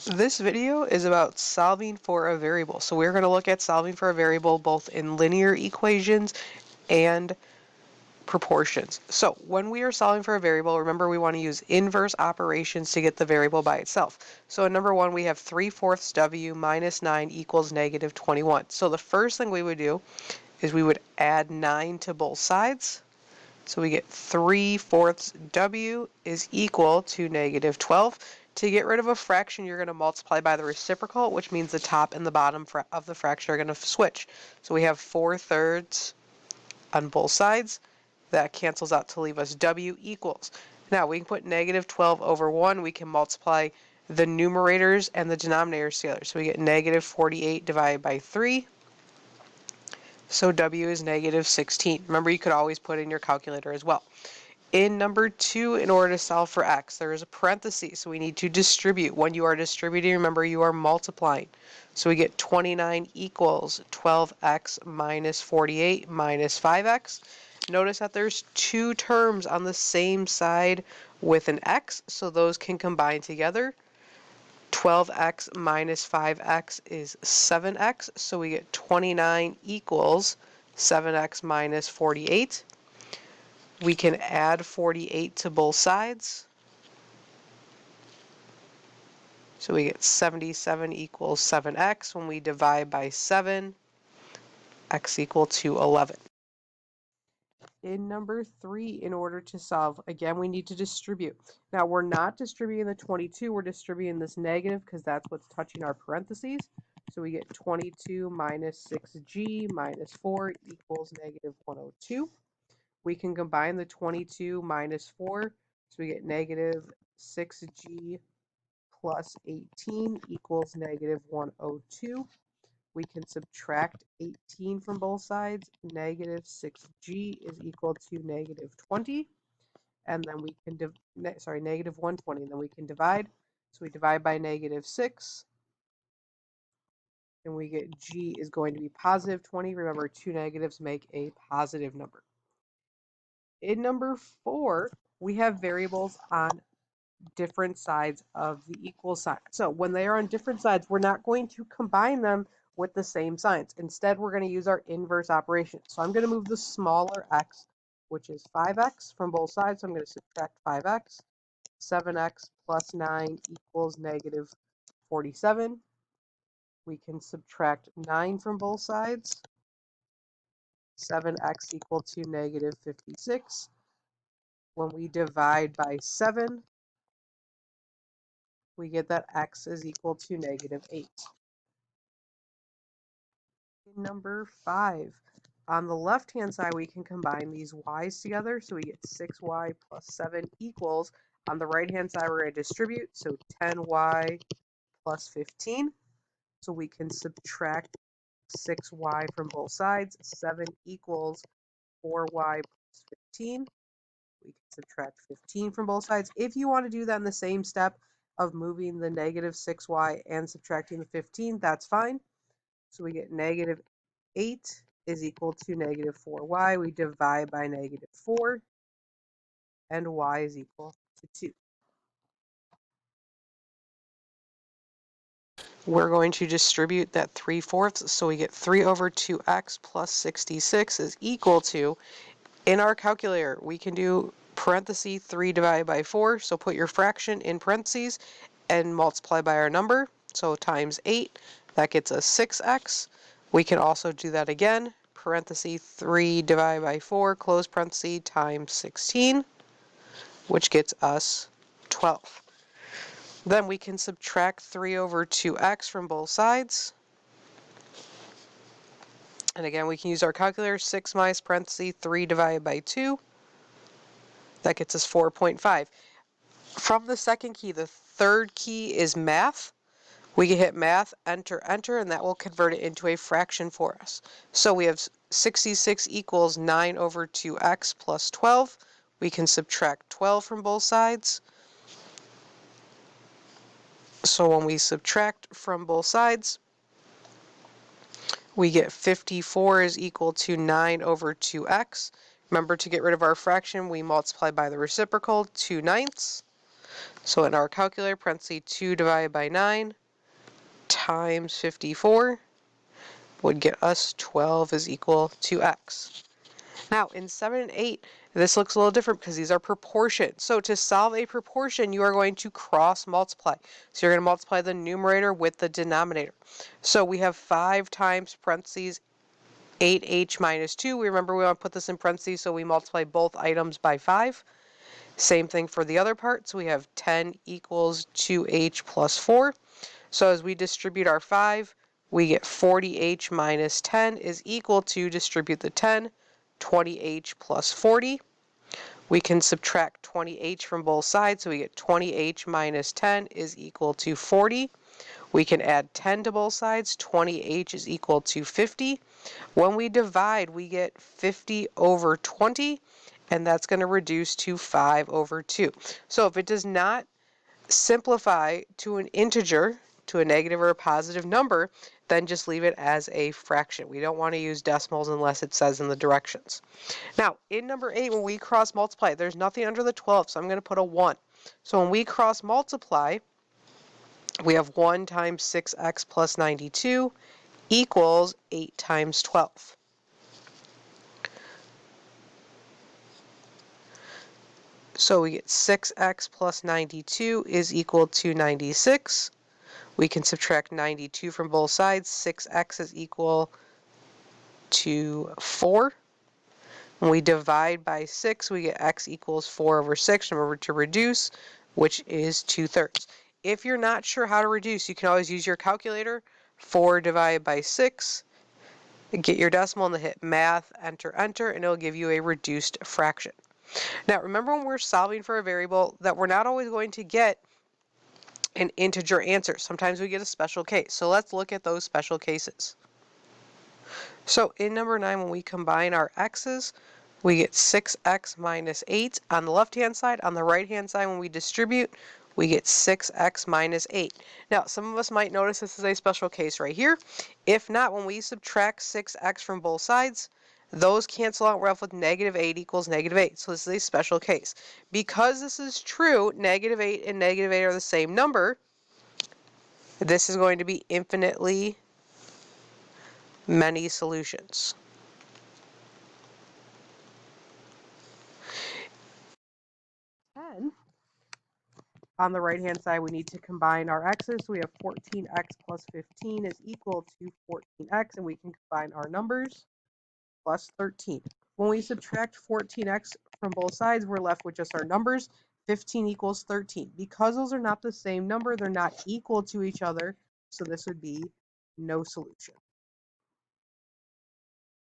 This video is about solving for a variable. So we're going to look at solving for a variable both in linear equations and proportions. So when we are solving for a variable, remember we want to use inverse operations to get the variable by itself. So in number one, we have 3/4 w minus 9 equals negative 21. So the first thing we would do is we would add 9 to both sides. So we get 3/4 w is equal to negative 12. To get rid of a fraction, you're going to multiply by the reciprocal, which means the top and the bottom of the fraction are going to switch. So we have 4/3 on both sides. That cancels out to leave us w equals. Now we can put negative 12 over 1. We can multiply the numerators and the denominators together. So we get negative 48 divided by 3. So w is negative 16. Remember, you could always put in your calculator as well. In number 2, in order to solve for x, there is a parenthesis, so we need to distribute. When you are distributing, remember you are multiplying. So we get 29 equals 12x minus 48 minus 5x. Notice that there's two terms on the same side with an x, so those can combine together. 12x minus 5x is 7x, so we get 29 equals 7x minus 48. We can add 48 to both sides. So we get 77 equals 7x. When we divide by 7, x equal to 11. In number 3, in order to solve, again, we need to distribute. Now, we're not distributing the 22, we're distributing this negative because that's what's touching our parentheses. So we get 22 minus 6g minus 4 equals negative 102. We can combine the 22 minus 4, so we get negative 6g plus 18 equals negative 102. We can subtract 18 from both sides. Negative 6g is equal to negative 20. And then we can, negative 120. And then we can divide. So we divide by negative 6. And we get g is going to be positive 20. Remember, two negatives make a positive number. In number 4, we have variables on different sides of the equal sign. So when they are on different sides, we're not going to combine them with the same signs. Instead, we're going to use our inverse operation. So I'm going to move the smaller x, which is 5x, from both sides. So I'm going to subtract 5x. 7x plus 9 equals negative 47. We can subtract 9 from both sides. 7x equal to negative 56. When we divide by 7, we get that x is equal to negative 8. Number 5. On the left-hand side, we can combine these y's together, so we get 6y plus 7 equals. On the right-hand side, we're going to distribute, so 10y plus 15. So we can subtract 6y from both sides. 7 equals 4y plus 15. We can subtract 15 from both sides. If you want to do that in the same step of moving the negative 6y and subtracting the 15, that's fine. So we get negative 8 is equal to negative 4y. We divide by negative 4, and y is equal to 2. We're going to distribute that 3/4, so we get 3 over 2x plus 66 is equal to, in our calculator, we can do parentheses 3 divided by 4, so put your fraction in parentheses and multiply by our number, so times 8, that gets us 6x. We can also do that again, parentheses 3 divided by 4, close parentheses, times 16, which gets us 12. Then we can subtract 3 over 2x from both sides. And again, we can use our calculator, 6 minus parentheses 3 divided by 2. That gets us 4.5. From the second key, the third key is math. We can hit math, enter, enter, and that will convert it into a fraction for us. So we have 66 equals 9 over 2x plus 12. We can subtract 12 from both sides. So when we subtract from both sides, we get 54 is equal to 9 over 2x. Remember, to get rid of our fraction, we multiply by the reciprocal, 2/9. So in our calculator, parentheses 2 divided by 9, times 54 would get us 12 is equal to x. Now, in 7 and 8, this looks a little different because these are proportions. So to solve a proportion, you are going to cross multiply. So you're going to multiply the numerator with the denominator. So we have 5 times parentheses 8h minus 2. We remember we want to put this in parentheses, so we multiply both items by 5. Same thing for the other part. So we have 10 equals 2h plus 4. So as we distribute our 5, we get 40h minus 10 is equal to, distribute the 10, 20h plus 40. We can subtract 20h from both sides, so we get 20h minus 10 is equal to 40. We can add 10 to both sides, 20h is equal to 50. When we divide, we get 50 over 20, and that's going to reduce to 5 over 2. So if it does not simplify to an integer, to a negative or a positive number, then just leave it as a fraction. We don't want to use decimals unless it says in the directions. Now, in number 8, when we cross multiply, there's nothing under the 12, so I'm going to put a 1. So when we cross multiply, we have 1 times 6x plus 92 equals 8 times 12. So we get 6x plus 92 is equal to 96. We can subtract 92 from both sides. 6x is equal to 4. When we divide by 6, we get x equals 4 over 6. Remember to reduce, which is 2/3. If you're not sure how to reduce, you can always use your calculator. 4 divided by 6. Get your decimal and then hit math, enter, enter, and it'll give you a reduced fraction. Now, remember when we're solving for a variable that we're not always going to get an integer answer. Sometimes we get a special case. So let's look at those special cases. So in number 9, when we combine our x's, we get 6x minus 8 on the left-hand side. On the right-hand side, when we distribute, we get 6x minus 8. Now, some of us might notice this is a special case right here. If not, when we subtract 6x from both sides, those cancel out. We're left with negative 8 equals negative 8. So this is a special case. Because this is true, negative 8 and negative 8 are the same number, this is going to be infinitely many solutions. On the right-hand side, we need to combine our x's. So we have 14x plus 15 is equal to 14x, and we can combine our numbers, plus 13. When we subtract 14x from both sides, we're left with just our numbers. 15 equals 13. Because those are not the same number, they're not equal to each other, so this would be no solution.